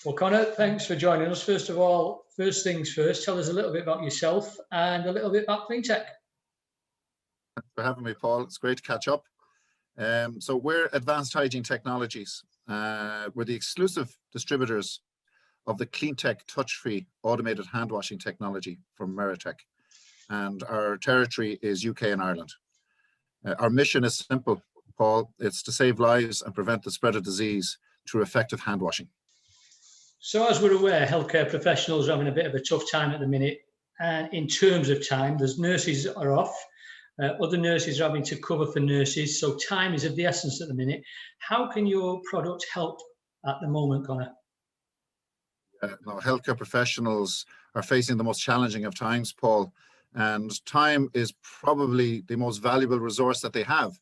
Well, Conor, thanks for joining us. First of all, first things first, tell us a little bit about yourself and a little bit about clean tech. Thanks for having me, Paul. It's great to catch up. So we're Advanced Hygiene Technologies. We're the exclusive distributors of the clean-tech touch-free automated hand washing technology from Meritech. And our territory is UK and Ireland. Our mission is simple, Paul. It's to save lives and prevent the spread of disease through effective hand washing. So as we're aware, healthcare professionals are having a bit of a tough time at the minute. And in terms of time, there's nurses are off. Other nurses are having to cover for nurses. So time is of the essence at the minute. How can your product help at the moment, Conor? Healthcare professionals are facing the most challenging of times, Paul. And time is probably the most valuable resource that they have.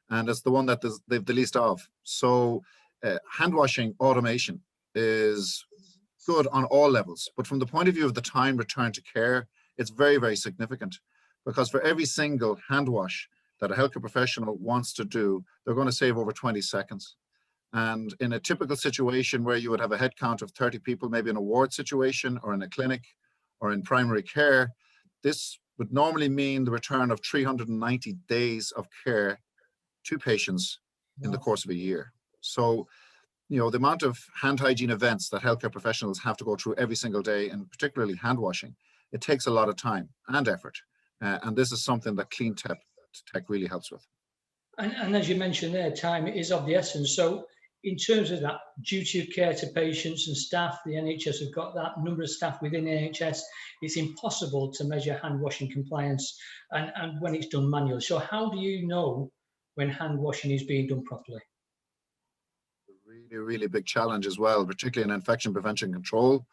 And it's the one that they've the least of. So hand washing automation is good on all levels. But from the point of view of the time return to care, it's very, very significant. Because for every single hand wash that a healthcare professional wants to do, they're going to save over 20 seconds. And in a typical situation where you would have a head count of 30 people, maybe in a ward situation or in a clinic or in primary care, this would normally mean the return of 390 days of care to patients in the course of a year. So, the amount of hand hygiene events that healthcare professionals have to go through every single day, and particularly hand washing, it takes a lot of time and effort. And this is something that clean tech really helps with. And as you mentioned there, time is of the essence. So in terms of that duty of care to patients and staff, the NHS have got that number of staff within the NHS. It's impossible to measure hand washing compliance and when it's done manually. So how do you know when hand washing is being done properly? A really big challenge as well, particularly in infection prevention control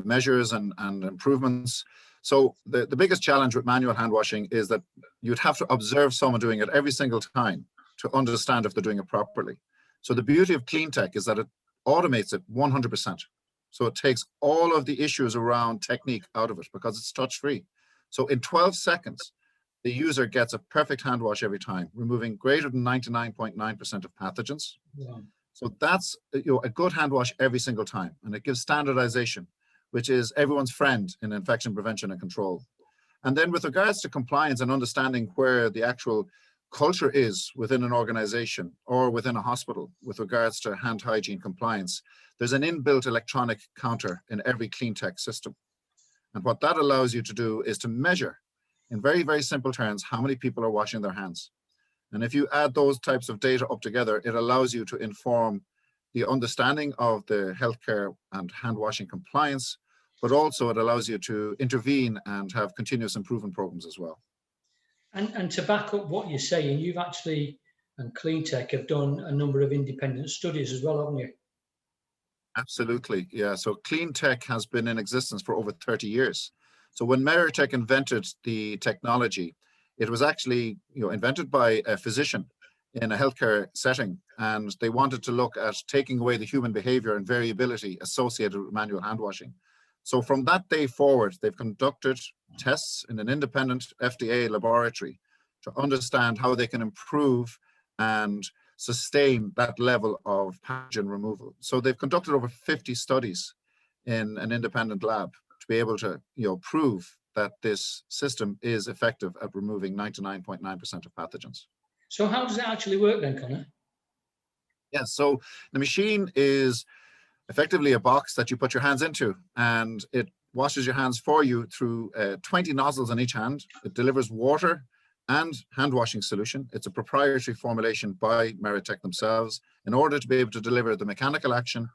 measures and improvements. So the biggest challenge with manual hand washing is that you'd have to observe someone doing it every single time to understand if they're doing it properly. So the beauty of clean tech is that it automates it 100%. So it takes all of the issues around technique out of it because it's touch-free. So in 12 seconds, the user gets a perfect hand wash every time, removing greater than 99.9% of pathogens. Yeah. So that's a good hand wash every single time. And it gives standardization, which is everyone's friend in infection prevention and control. And then with regards to compliance and understanding where the actual culture is within an organization or within a hospital with regards to hand hygiene compliance, there's an inbuilt electronic counter in every clean tech system. And what that allows you to do is to measure in very, very simple terms how many people are washing their hands. And if you add those types of data up together, it allows you to inform the understanding of the healthcare and hand washing compliance, but also it allows you to intervene and have continuous improvement programs as well. And to back up what you're saying, you've actually, and clean tech have done a number of independent studies as well, haven't you? Absolutely, yeah. So clean tech has been in existence for over 30 years. So when Meritech invented the technology, it was actually invented by a physician in a healthcare setting, and they wanted to look at taking away the human behavior and variability associated with manual hand washing. So from that day forward, they've conducted tests in an independent FDA laboratory to understand how they can improve and sustain that level of pathogen removal. So they've conducted over 50 studies in an independent lab to be able to prove that this system is effective at removing 99.9% of pathogens. So how does it actually work then, Conor? Yeah, so the machine is effectively a box that you put your hands into, and it washes your hands for you through 20 nozzles on each hand. It delivers water and hand washing solution. It's a proprietary formulation by Meritech themselves in order to be able to deliver the mechanical action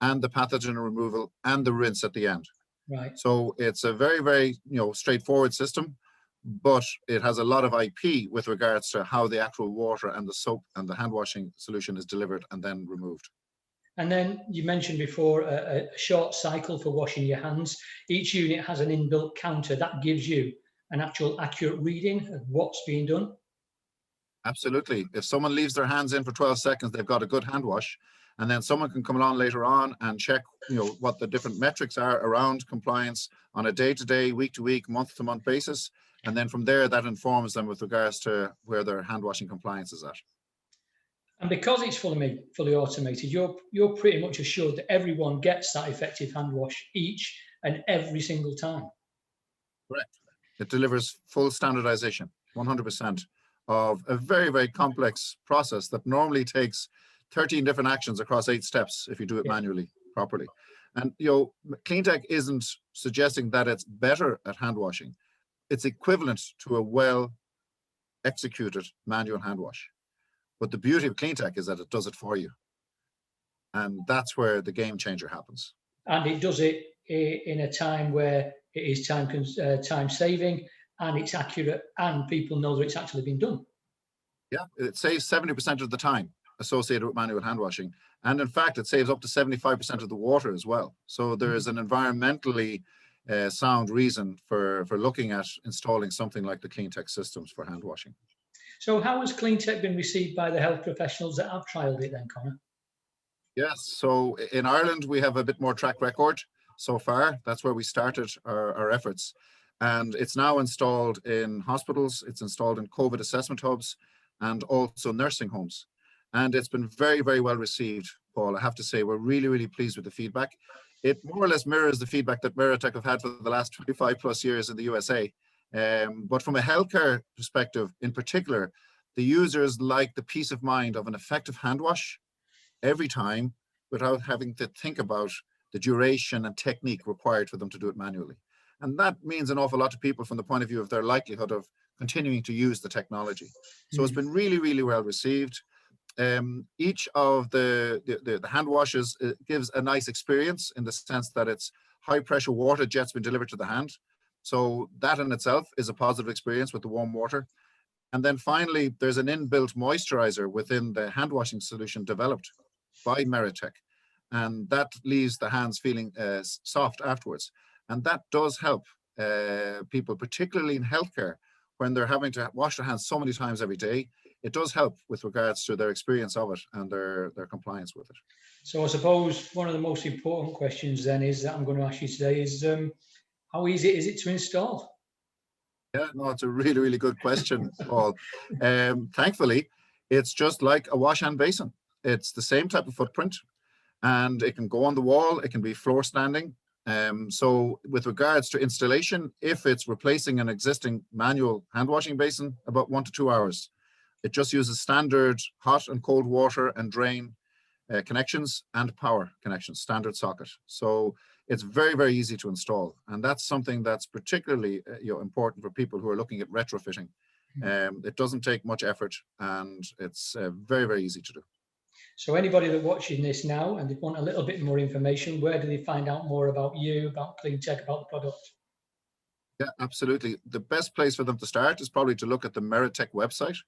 and the pathogen removal and the rinse at the end. Right. So it's a very, very straightforward system, but it has a lot of IP with regards to how the actual water and the soap and the hand washing solution is delivered and then removed. And then you mentioned before a short cycle for washing your hands. Each unit has an inbuilt counter that gives you an actual accurate reading of what's being done. Absolutely. If someone leaves their hands in for 12 seconds, they've got a good hand wash. And then someone can come along later on and check what the different metrics are around compliance on a day-to-day, week-to-week, month-to-month basis. And then from there, that informs them with regards to where their hand washing compliance is at. And because it's fully automated, you're pretty much assured that everyone gets that effective hand wash each and every single time. Correct. It delivers full standardization, 100% of a very, very complex process that normally takes 13 different actions across 8 steps if you do it manually properly. And CleanTech isn't suggesting that it's better at hand washing. It's equivalent to a well executed manual hand wash. But the beauty of CleanTech is that it does it for you. And that's where the game changer happens. And it does it in a time where it is time saving, and it's accurate, and people know that it's actually been done. Yeah, it saves 70% of the time associated with manual hand washing. And in fact, it saves up to 75% of the water as well. So there is an environmentally sound reason for looking at installing something like the CleanTech systems for hand washing. So how has CleanTech been received by the health professionals that have trialled it then, Conor? Yes, so in Ireland, we have a bit more track record so far. That's where we started our efforts. And it's now installed in hospitals, it's installed in COVID assessment hubs, and also nursing homes. And it's been very, very well received, Paul. I have to say, we're really, really pleased with the feedback. It more or less mirrors the feedback that Meritech have had for the last 25 plus years in the USA. But from a healthcare perspective in particular, the users like the peace of mind of an effective hand wash every time without having to think about the duration and technique required for them to do it manually. And that means an awful lot to people from the point of view of their likelihood of continuing to use the technology. So it's been really, really well received. Each of the hand washes gives a nice experience in the sense that it's high pressure water jets being delivered to the hand. So that in itself is a positive experience with the warm water. And then finally, there's an inbuilt moisturizer within the hand washing solution developed by Meritech. And that leaves the hands feeling soft afterwards. And that does help people, particularly in healthcare, when they're having to wash their hands so many times every day. It does help with regards to their experience of it and their compliance with it. So I suppose one of the most important questions then is that I'm going to ask you today is how easy is it to install? Yeah, no, it's a really, really good question, Paul. Thankfully, it's just like a wash hand basin. It's the same type of footprint, and it can go on the wall. It can be floor standing. So with regards to installation, if it's replacing an existing manual hand washing basin, about 1 to 2 hours. It just uses standard hot and cold water and drain connections and power connections, standard socket. So it's very, very easy to install. And that's something that's particularly important for people who are looking at retrofitting. It doesn't take much effort, and it's very, very easy to do. So anybody that's watching this now and they want a little bit more information, where do they find out more about you, about CleanTech, about the product? Yeah, absolutely. The best place for them to start is probably to look at the Meritech website.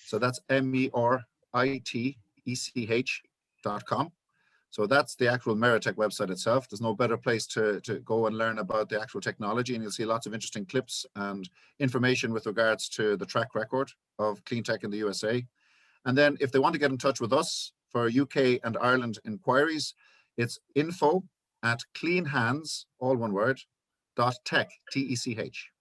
So that's meritech.com. So that's the actual Meritech website itself. There's no better place to go and learn about the actual technology, and you'll see lots of interesting clips and information with regards to the track record of CleanTech in the USA. And then if they want to get in touch with us for UK and Ireland inquiries, it's info@cleanhands, all one word, .tech, T-E-C-H.